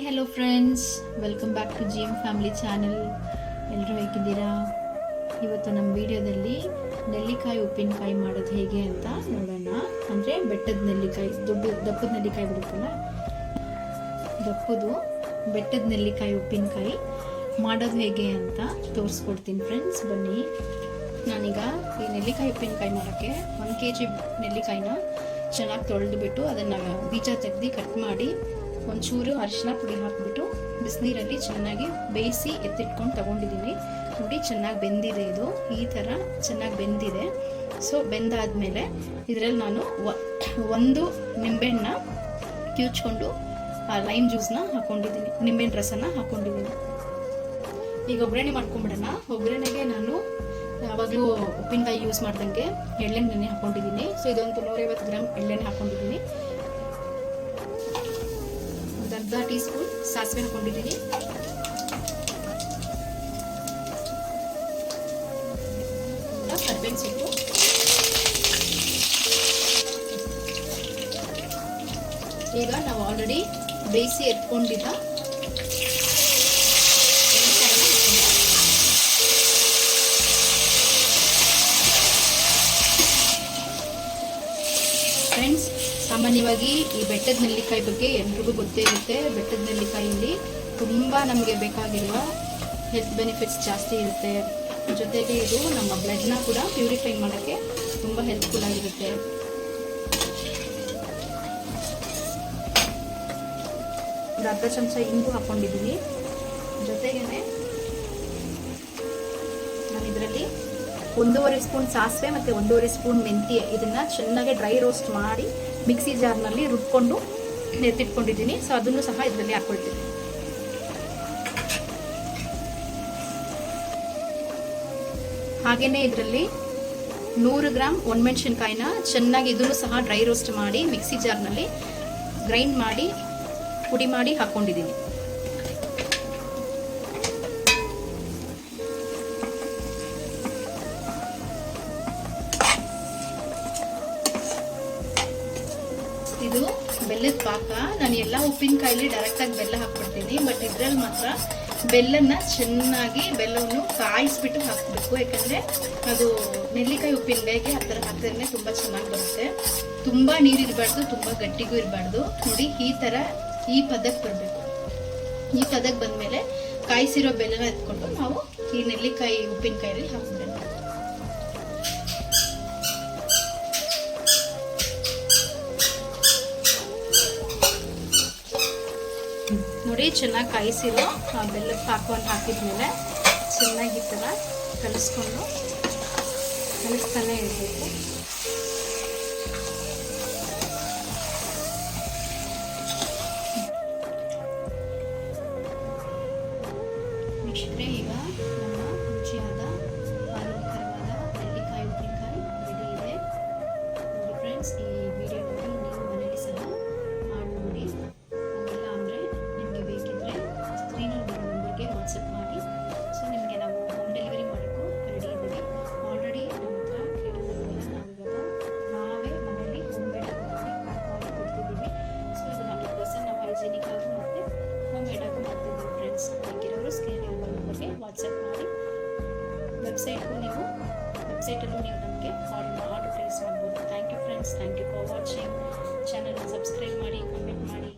Hello friends, welcome back to G M family channel. ಎಲ್ಲರೂ ಹೇಗಿದ್ದೀರಾ? ಇವತ್ತು ನಮ್ಮ ವಿಡಿಯೋದಲ್ಲಿ ನೆಲ್ಲಿಕಾಯಿ ಉಪ್ಪಿನಕಾಯಿ ಮಾಡೋದು ಹೇಗೆ ಅಂತ ನೋಡೋಣ. ಅಂದರೆ ಬೆಟ್ಟದ ನೆಲ್ಲಿಕಾಯಿ, ದಪ್ಪದ ನೆಲ್ಲಿಕಾಯಿ ಬರುತ್ತಲ್ಲ, ಬೆಟ್ಟದ ನೆಲ್ಲಿಕಾಯಿ ಉಪ್ಪಿನಕಾಯಿ ಮಾಡೋದು ಹೇಗೆ ಅಂತ ತೋರಿಸ್ಕೊಡ್ತೀನಿ ಫ್ರೆಂಡ್ಸ್. ಬನ್ನಿ. ನಾನೀಗ ಈ ನೆಲ್ಲಿಕಾಯಿ ಉಪ್ಪಿನಕಾಯಿ ಮಾಡೋಕ್ಕೆ 1 kg ನೆಲ್ಲಿಕಾಯಿನ ಚೆನ್ನಾಗಿ ತೊಳೆದುಬಿಟ್ಟು ಅದನ್ನು ಬೀಜ ತೆಗೆದು ಕಟ್ ಮಾಡಿ ಒಂಚೂರು ಅರಿಶಿನ ಪುಡಿ ಹಾಕಿಬಿಟ್ಟು ಬಿಸಿನೀರಲ್ಲಿ ಚೆನ್ನಾಗಿ ಬೇಯಿಸಿ ಎತ್ತಿಟ್ಕೊಂಡು ತಗೊಂಡಿದ್ದೀನಿ. ನೋಡಿ, ಚೆನ್ನಾಗಿ ಬೆಂದಿದೆ. ಇದು ಈ ಥರ ಚೆನ್ನಾಗಿ ಬೆಂದಿದೆ. ಸೊ ಬೆಂದಾದಮೇಲೆ ಇದರಲ್ಲಿ ನಾನು ಒಂದು ನಿಂಬೆಹಣ್ಣ ಕಿವುಚ್ಕೊಂಡು ಲೈಮ್ ಜ್ಯೂಸ್ನ ಹಾಕ್ಕೊಂಡಿದ್ದೀನಿ, ನಿಂಬೆಹಣ್ಣು ರಸನ ಹಾಕ್ಕೊಂಡಿದ್ದೀನಿ. ಈಗ ಒಗ್ಗರಣೆ ಮಾಡ್ಕೊಂಬಿಡೋಣ. ಒಗ್ಗರಣೆಗೆ ನಾನು ಯಾವಾಗಲೂ ಉಪ್ಪಿನಕಾಯಿ ಯೂಸ್ ಮಾಡ್ದಂಗೆ ಎಳ್ಳೆಣ್ಣೆ ಹಾಕ್ಕೊಂಡಿದ್ದೀನಿ. ಸೊ ಇದೊಂದು 150 ಗ್ರಾಮ್ ಎಳ್ಳೆಣ್ಣೆ ಹಾಕ್ಕೊಂಡಿದ್ದೀನಿ. ಒಂದು ಅರ್ಧ ಟೀ ಸ್ಪೂನ್ ಸಾಸಿವೆ ಹಾಕ್ಕೊಂಡಿದ್ದೀನಿ. ಕರ್ಬೇವಿನ ಸೊಪ್ಪು, ಈಗ ನಾವು ಆಲ್ರೆಡಿ ಬೇಯಿಸಿ ಎತ್ಕೊಂಡಿದ್ದ ಫ್ರೆಂಡ್ಸ್, ಸಾಮಾನ್ಯವಾಗಿ ಈ ಬೆಟ್ಟದ ನೆಲ್ಲಿಕಾಯಿ ಬಗ್ಗೆ ಎಲ್ರಿಗೂ ಗೊತ್ತೇ ಇರುತ್ತೆ. ಬೆಟ್ಟದ ನೆಲ್ಲಿಕಾಯಿಯಲ್ಲಿ ತುಂಬ ನಮಗೆ ಬೇಕಾಗಿರುವ ಹೆಲ್ತ್ ಬೆನಿಫಿಟ್ಸ್ ಜಾಸ್ತಿ ಇರುತ್ತೆ. ಜೊತೆಗೆ ಇದು ನಮ್ಮ ಬ್ಲಡ್ನ ಕೂಡ ಪ್ಯೂರಿಫೈ ಮಾಡೋಕ್ಕೆ ತುಂಬ ಹೆಲ್ಪ್ಫುಲ್ ಆಗಿರುತ್ತೆ. ಒಂದು ಅರ್ಧ ಚಮಚ ಇಂಗು ಹಾಕ್ಕೊಂಡಿದ್ದೀನಿ. ಜೊತೆಗೇನೆ ನಾನು ಇದರಲ್ಲಿ 1.5 ಸ್ಪೂನ್ ಸಾಸಿವೆ ಮತ್ತು 1.5 ಸ್ಪೂನ್ ಮೆಂತ್ಯ, ಇದನ್ನು ಚೆನ್ನಾಗಿ ಡ್ರೈ ರೋಸ್ಟ್ ಮಾಡಿ ಮಿಕ್ಸಿ ಜಾರ್ನಲ್ಲಿ ರುಬ್ಕೊಂಡು ಎತ್ತಿಟ್ಕೊಂಡಿದ್ದೀನಿ. ಸೊ ಅದನ್ನು ಸಹ ಇದರಲ್ಲಿ ಹಾಕ್ಕೊಳ್ತೀನಿ. ಹಾಗೆಯೇ ಇದರಲ್ಲಿ 100 ಗ್ರಾಮ್ ಒಣಮೆಣಸಿನ್ಕಾಯಿನ ಚೆನ್ನಾಗಿ ಇದನ್ನು ಸಹ ಡ್ರೈ ರೋಸ್ಟ್ ಮಾಡಿ ಮಿಕ್ಸಿ ಜಾರ್ನಲ್ಲಿ ಗ್ರೈಂಡ್ ಮಾಡಿ ಪುಡಿ ಮಾಡಿ ಹಾಕ್ಕೊಂಡಿದ್ದೀನಿ. ಇದು ಬೆಲ್ಲದ ಪಾಕ. ನಾನು ಎಲ್ಲ ಉಪ್ಪಿನಕಾಯಲ್ಲಿ ಡೈರೆಕ್ಟಾಗಿ ಬೆಲ್ಲ ಹಾಕ್ಬಿಡ್ತೀನಿ. ಬಟ್ ಇದ್ರಲ್ಲಿ ಮಾತ್ರ ಬೆಲ್ಲವನ್ನು ಕಾಯಿಸ್ಬಿಟ್ಟು ಹಾಕಬೇಕು. ಯಾಕಂದರೆ ಅದು ನೆಲ್ಲಿಕಾಯಿ ಉಪ್ಪಿನಕಾಯಿಗೆ ಆ ಥರ ಹಾಕಿದ್ರೆ ತುಂಬ ಚೆನ್ನಾಗಿ ಬರುತ್ತೆ. ತುಂಬ ನೀರಿರಬಾರ್ದು, ತುಂಬ ಗಟ್ಟಿಗೂ ಇರಬಾರ್ದು. ನೋಡಿ, ಈ ಪದಕ್ಕೆ ಬರಬೇಕು. ಈ ಪದಕ್ಕೆ ಬಂದಮೇಲೆ ಕಾಯಿಸಿರೋ ಬೆಲ್ಲನ ಎತ್ಕೊಂಡು ನಾವು ಈ ನೆಲ್ಲಿಕಾಯಿ ಉಪ್ಪಿನಕಾಯಲ್ಲಿ ಹಾಕ್ಬಿಡೋಣ. ನೋಡಿ, ಚೆನ್ನಾಗಿ ಕಾಯಿಸಿರೋ ಬೆಲ್ಲದ ಪಾಕವನ್ನು ಹಾಕಿದ್ಮೇಲೆ ಚೆನ್ನಾಗಿ ಈ ಥರ ಕಲಿಸ್ತಾನೆ ಇರಬೇಕು. ಈಗ ನಮ್ಮ ರುಚಿಯಾದ ಆರೋಗ್ಯಕರವಾದ ನೆಲ್ಲಿಕಾಯಿ ಉಪ್ಪಿನಕಾಯಿ ರೆಡಿ ಇದೆ. ನೋಡಿ ಫ್ರೆಂಡ್ಸ್, ಈ ವಿಡಿಯೋ ನೋಡಿ ನೀವು ಮನೇಲಿ ಸಹ ಮಾಡಿ ನೋಡಿ. ಹಂಗಿಲ್ಲ ಅಂದರೆ ನಿಮಗೆ ಬೇಕಿದ್ರೆ ಸ್ಕ್ರೀನಲ್ಲಿ ಬರೋ ನಂಬರ್ಗೆ ವಾಟ್ಸಪ್ ಮಾಡಿ. ಸೊ ನಿಮಗೆ ನಾವು ಹೋಮ್ ಡೆಲಿವರಿ ಮಾಡೋಕ್ಕೂ ರೆಡಿ ಇದ್ದೀವಿ. ಆಲ್ರೆಡಿ ನಮ್ಮ ಹತ್ರ ಕೇಳಿದಾಗೆಲ್ಲ ನಾವೇ ಮನೇಲಿ ಹೋಮ್ ಮೇಡ್ ಆಗಿ ಪ್ಯಾಕ್ ಮಾಡಿ ಕೊಡ್ತಿದ್ದೀವಿ. ಸೊ ಇದು 100% ನಾವು ಹೈಜೀನಿಕ್ ಆಗಿ ಮತ್ತು ಹೋಮ್ ಮೇಡ್ ಆಗಿ ಮಾಡ್ತಿದ್ದೀವಿ ಫ್ರೆಂಡ್ಸ್. ಬೇಕಿರೋರು ಸ್ಕ್ರೀನಲ್ಲಿ ಬರೋ ನಂಬರ್ಗೆ ವಾಟ್ಸಪ್ ಮಾಡಿ. ವೆಬ್ಸೈಟಲ್ಲೂ ನೀವು ನಮಗೆ ಆರ್ಡರ್ ಪ್ಲೇಸ್ ಮಾಡ್ಬೋದು. Thank you friends. Thank you for watching. ಚಾನಲ್ನ ಸಬ್ಸ್ಕ್ರೈಬ್ ಮಾಡಿ, ಕಮೆಂಟ್ ಮಾಡಿ.